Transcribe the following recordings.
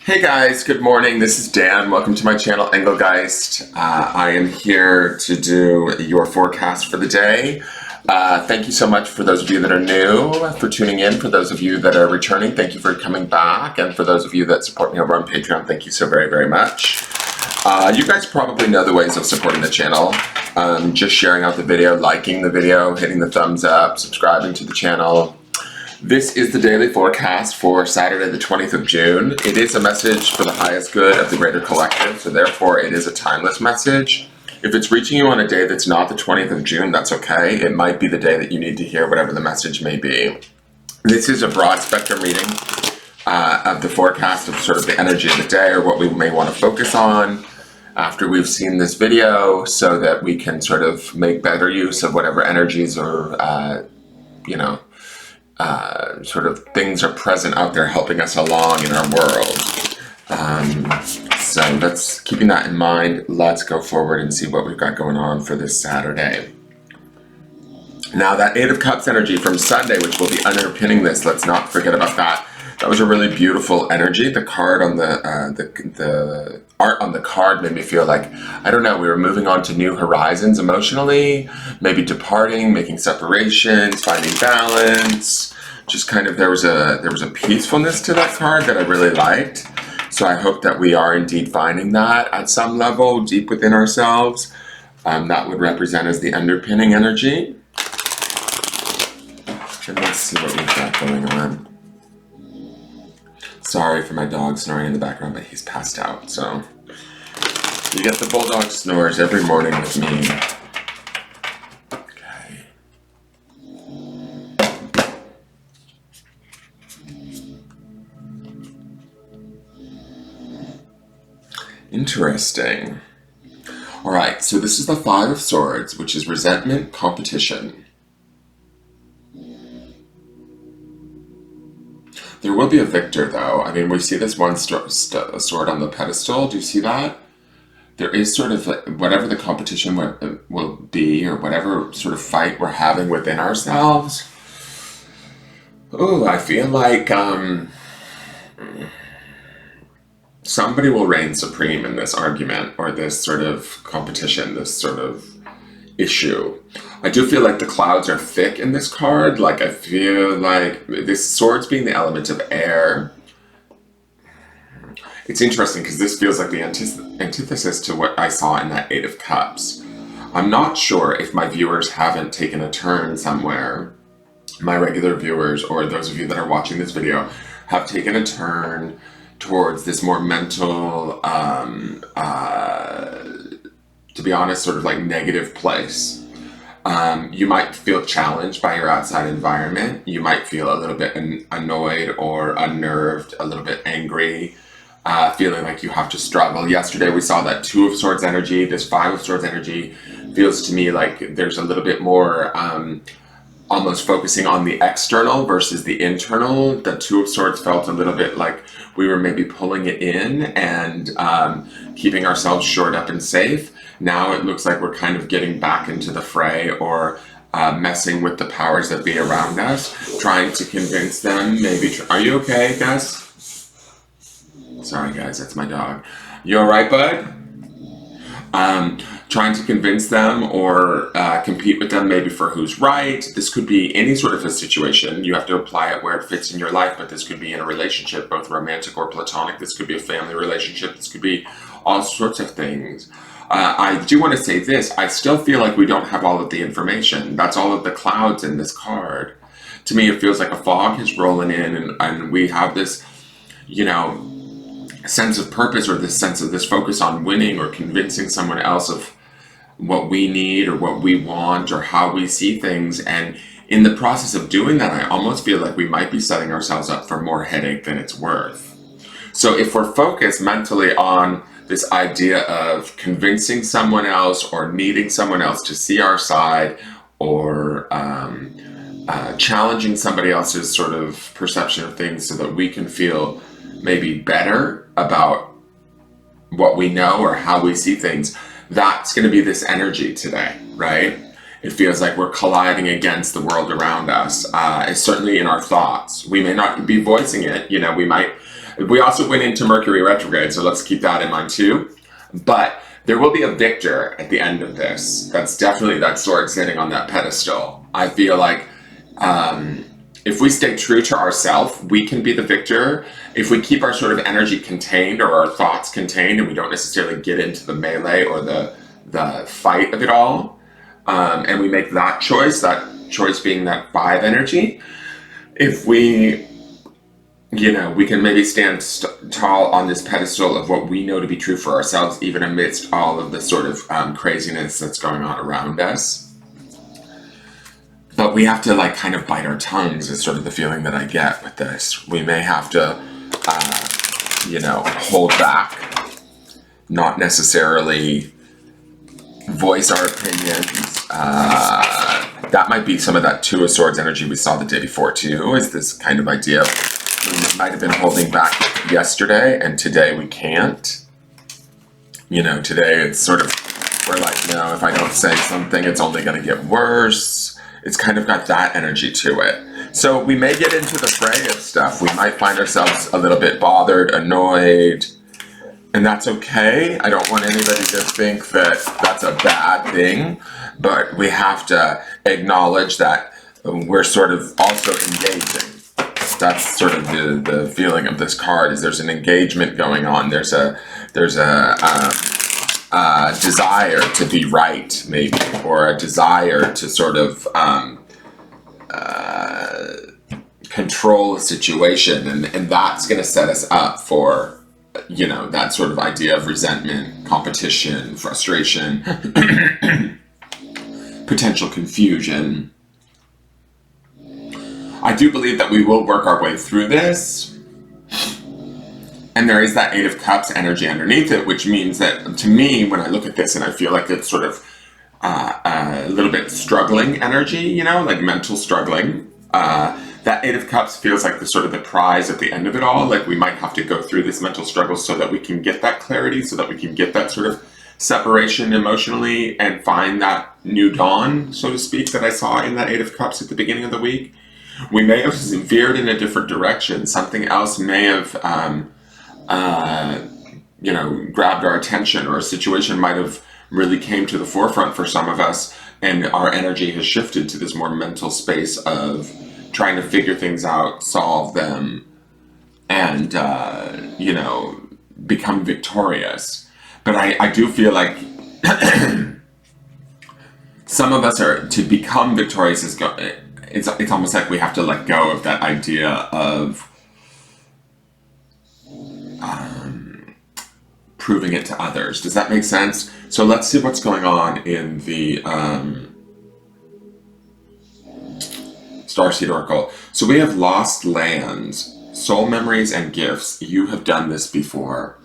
Hey guys, good morning. This is Dan. Welcome to my channel, Engelgeist. I am here to do your forecast for the day. Thank you so much for those of you that are new, for tuning in. For those of you that are returning, thank you for coming back. And for those of you that support me over on Patreon, thank you so very, very much. You guys probably know the ways of supporting the channel. Just sharing out the video, liking the video, hitting the thumbs up, subscribing to the channel. This is the daily forecast for Saturday the 20th of June. It is a message for the highest good of the greater collective, so therefore it is a timeless message. If it's reaching you on a day that's not the 20th of June, that's okay. It might be the day that you need to hear whatever the message may be. This is a broad spectrum reading of the forecast of sort of the energy of the day or what we may want to focus on after we've seen this video, so that we can sort of make better use of whatever energies or, sort of things are present out there helping us along in our world. So let's, keeping that in mind, let's go forward and see what we've got going on for this Saturday. Now that Eight of Cups energy from Sunday, which will be underpinning this, let's not forget about that. That was a really beautiful energy. The card on the art on the card made me feel like, I don't know, we were moving on to new horizons emotionally, maybe departing, making separations, finding balance. Just kind of, there was a peacefulness to that card that I really liked. So I hope that we are indeed finding that at some level deep within ourselves. That would represent as the underpinning energy. And let's see what we've got going on. Sorry for my dog snoring in the background, but he's passed out. So you get the bulldog snores every morning with me. Okay. Interesting. All right, so this is the Five of Swords, which is resentment, competition. There will be a victor, though. I mean, we see this one sword on the pedestal. Do you see that? There is sort of like, whatever the competition will be, or whatever sort of fight we're having within ourselves. Oh, I feel like somebody will reign supreme in this argument, or this sort of competition, this sort of issue. I do feel like the clouds are thick in this card. Like, I feel like this swords being the element of air. It's interesting because this feels like the antithesis to what I saw in that Eight of Cups. I'm not sure if my viewers haven't taken a turn somewhere. My regular viewers, or those of you that are watching this video, have taken a turn towards this more mental, to be honest, sort of like negative place. You might feel challenged by your outside environment. You might feel a little bit annoyed or unnerved, a little bit angry, feeling like you have to struggle. Yesterday we saw that Two of Swords energy. This Five of Swords energy feels to me like there's a little bit more almost focusing on the external versus the internal. The Two of Swords felt a little bit like we were maybe pulling it in and keeping ourselves shored up and safe. Now it looks like we're kind of getting back into the fray, or messing with the powers that be around us, trying to convince them, maybe, are you okay, guys? Sorry guys, that's my dog. You alright, bud? Trying to convince them or compete with them maybe for who's right. This could be any sort of a situation. You have to apply it where it fits in your life, but this could be in a relationship, both romantic or platonic. This could be a family relationship. This could be all sorts of things. I do want to say this. I still feel like we don't have all of the information. That's all of the clouds in this card. To me, it feels like a fog is rolling in, and we have this, sense of purpose, or this sense of this focus on winning or convincing someone else of what we need or what we want or how we see things. And in the process of doing that, I almost feel like we might be setting ourselves up for more headache than it's worth. So if we're focused mentally on this idea of convincing someone else or needing someone else to see our side, or challenging somebody else's sort of perception of things so that we can feel maybe better about what we know or how we see things, that's going to be this energy today, right? It feels like we're colliding against the world around us. It's certainly in our thoughts. We may not be voicing it, we might We also went into Mercury retrograde, so let's keep that in mind too. But there will be a victor at the end of this. That's definitely that sword sitting on that pedestal. I feel like if we stay true to ourselves, we can be the victor. If we keep our sort of energy contained or our thoughts contained and we don't necessarily get into the melee or the fight of it all, and we make that choice being that 5 energy, if we, we can maybe stand tall on this pedestal of what we know to be true for ourselves, even amidst all of the sort of craziness that's going on around us. But we have to like kind of bite our tongues is sort of the feeling that I get with this. We may have to, hold back, not necessarily voice our opinions. That might be some of that Two of Swords energy we saw the day before too, is this kind of idea of we might have been holding back yesterday and today we can't. Today it's sort of, we're like, no, if I don't say something, it's only going to get worse. It's kind of got that energy to it. So we may get into the fray of stuff. We might find ourselves a little bit bothered, annoyed, and that's okay. I don't want anybody to think that that's a bad thing, but we have to acknowledge that we're sort of also engaging. That's sort of the feeling of this card, is there's an engagement going on. There's a desire to be right, maybe, or a desire to sort of control a situation, and that's going to set us up for, that sort of idea of resentment, competition, frustration, potential confusion. I do believe that we will work our way through this. And there is that Eight of Cups energy underneath it, which means that, to me, when I look at this and I feel like it's sort of a little bit struggling energy, like mental struggling, that Eight of Cups feels like the prize at the end of it all. Like we might have to go through this mental struggle so that we can get that clarity, so that we can get that sort of separation emotionally and find that new dawn, so to speak, that I saw in that Eight of Cups at the beginning of the week. We may have veered in a different direction. Something else may have grabbed our attention, or a situation might have really came to the forefront for some of us, and our energy has shifted to this more mental space of trying to figure things out, solve them, and become victorious. But I do feel like some of us are, to become victorious it's almost like we have to let go of that idea of proving it to others. Does that make sense? So let's see what's going on in the Starseed Oracle. So we have lost lands, soul memories, and gifts. You have done this before.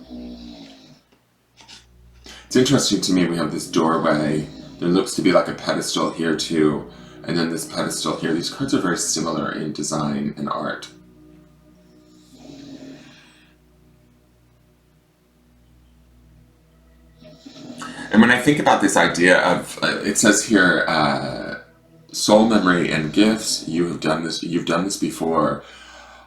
It's interesting to me, we have this doorway. There looks to be like a pedestal here too, and then this pedestal here. These cards are very similar in design and art. And when I think about this idea of, it says here, soul memory and gifts, you've done this before.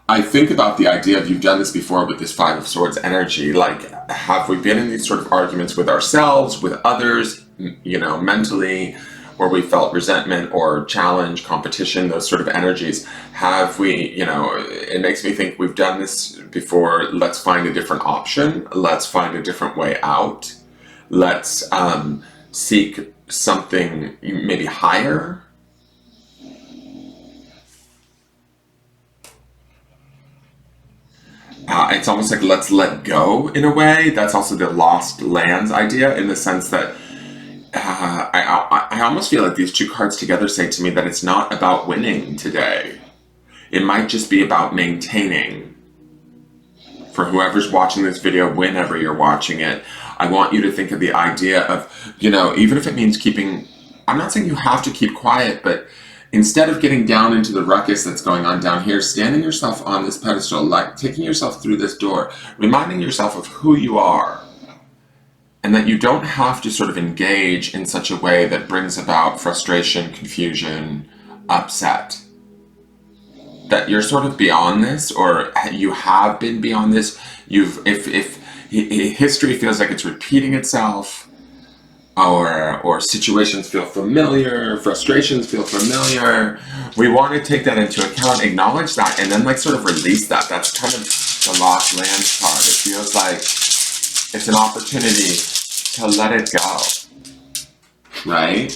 I think about the idea of you've done this before with this Five of Swords energy. Like, have we been in these sort of arguments with ourselves, with others, mentally, where we felt resentment or challenge, competition, those sort of energies? Have we, it makes me think we've done this before. Let's find a different option. Let's find a different way out. Let's seek something maybe higher. It's almost like let's let go in a way. That's also the lost lands idea, in the sense that I almost feel like these two cards together say to me that it's not about winning today. It might just be about maintaining. For whoever's watching this video, whenever you're watching it, I want you to think of the idea of, even if it means keeping, I'm not saying you have to keep quiet, but instead of getting down into the ruckus that's going on down here, standing yourself on this pedestal, like taking yourself through this door, reminding yourself of who you are, and that you don't have to sort of engage in such a way that brings about frustration, confusion, upset. that you're sort of beyond this, or you have been beyond this. If history feels like it's repeating itself, or situations feel familiar, frustrations feel familiar, we want to take that into account, acknowledge that, and then like sort of release that. That's kind of the lost lands card. It feels like it's an opportunity to let it go, right?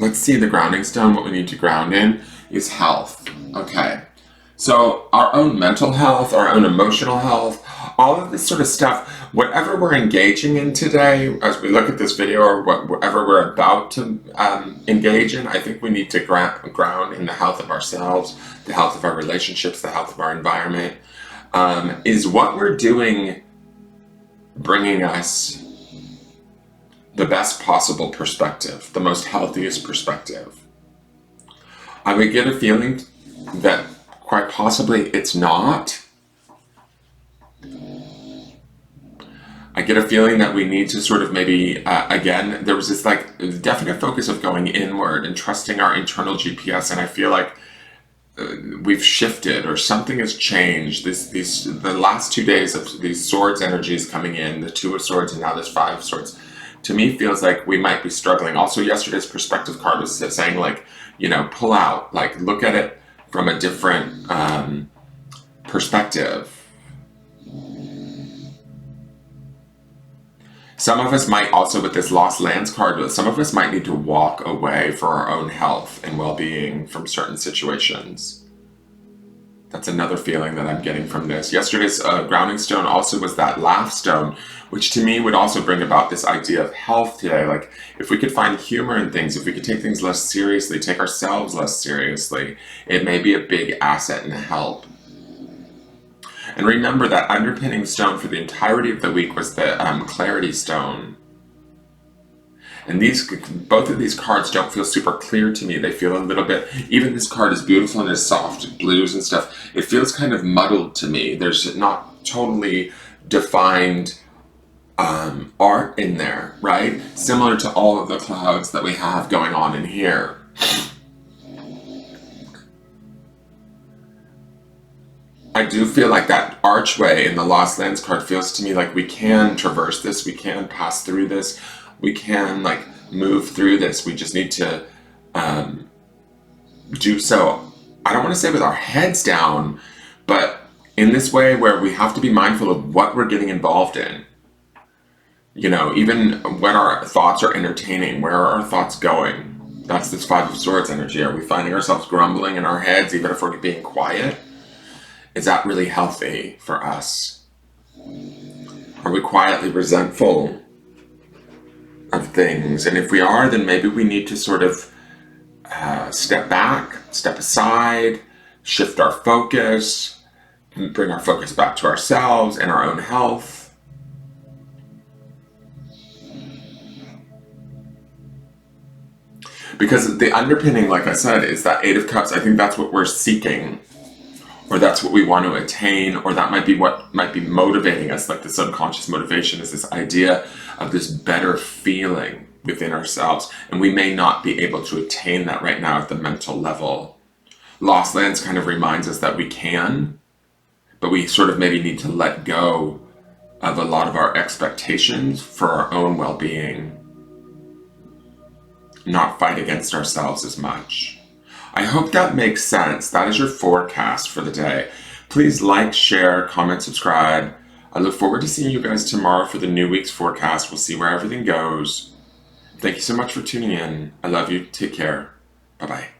Let's see the grounding stone. What we need to ground in is health. Okay, so our own mental health, our own emotional health, all of this sort of stuff, whatever we're engaging in today, as we look at this video, or whatever we're about to engage in, I think we need to ground in the health of ourselves, the health of our relationships, the health of our environment. Is what we're doing bringing us the best possible perspective, the most healthiest perspective? I would get a feeling that quite possibly it's not. I get a feeling that we need to sort of maybe, again, there was this like definite focus of going inward and trusting our internal GPS, and I feel like we've shifted, or something has changed. The last 2 days of these swords energies coming in, the 2 of swords and now this 5 of swords, to me feels like we might be struggling. Also, yesterday's perspective card was saying like, you know, pull out, like look at it from a different perspective. Some of us might also, with this lost lands card, some of us might need to walk away for our own health and well-being from certain situations. That's another feeling that I'm getting from this. Yesterday's grounding stone also was that laugh stone, which to me would also bring about this idea of health today. Like if we could find humor in things, if we could take things less seriously, take ourselves less seriously, it may be a big asset and a help. And remember that underpinning stone for the entirety of the week was the clarity stone. And both of these cards don't feel super clear to me. They feel a little bit, even this card is beautiful and is soft blues and stuff. It feels kind of muddled to me. There's not totally defined art in there, right? Similar to all of the clouds that we have going on in here. I do feel like that archway in the Lost Lands card feels to me like we can traverse this, we can pass through this, we can like move through this. We just need to do so, I don't want to say with our heads down, but in this way where we have to be mindful of what we're getting involved in. You know, even when our thoughts are entertaining, where are our thoughts going? That's this 5 of Swords energy. Are we finding ourselves grumbling in our heads even if we're being quiet? Is that really healthy for us? Are we quietly resentful of things? And if we are, then maybe we need to sort of step back, step aside, shift our focus, bring our focus back to ourselves and our own health. Because the underpinning, like I said, is that 8 of Cups. I think that's what we're seeking, or that's what we want to attain, or that might be what might be motivating us. Like the subconscious motivation is this idea of this better feeling within ourselves, and we may not be able to attain that right now at the mental level. Lost Lands kind of reminds us that we can, but we sort of maybe need to let go of a lot of our expectations for our own well-being, not fight against ourselves as much. I hope that makes sense. That is your forecast for the day. Please like, share, comment, subscribe. I look forward to seeing you guys tomorrow for the new week's forecast. We'll see where everything goes. Thank you so much for tuning in. I love you. Take care. Bye-bye.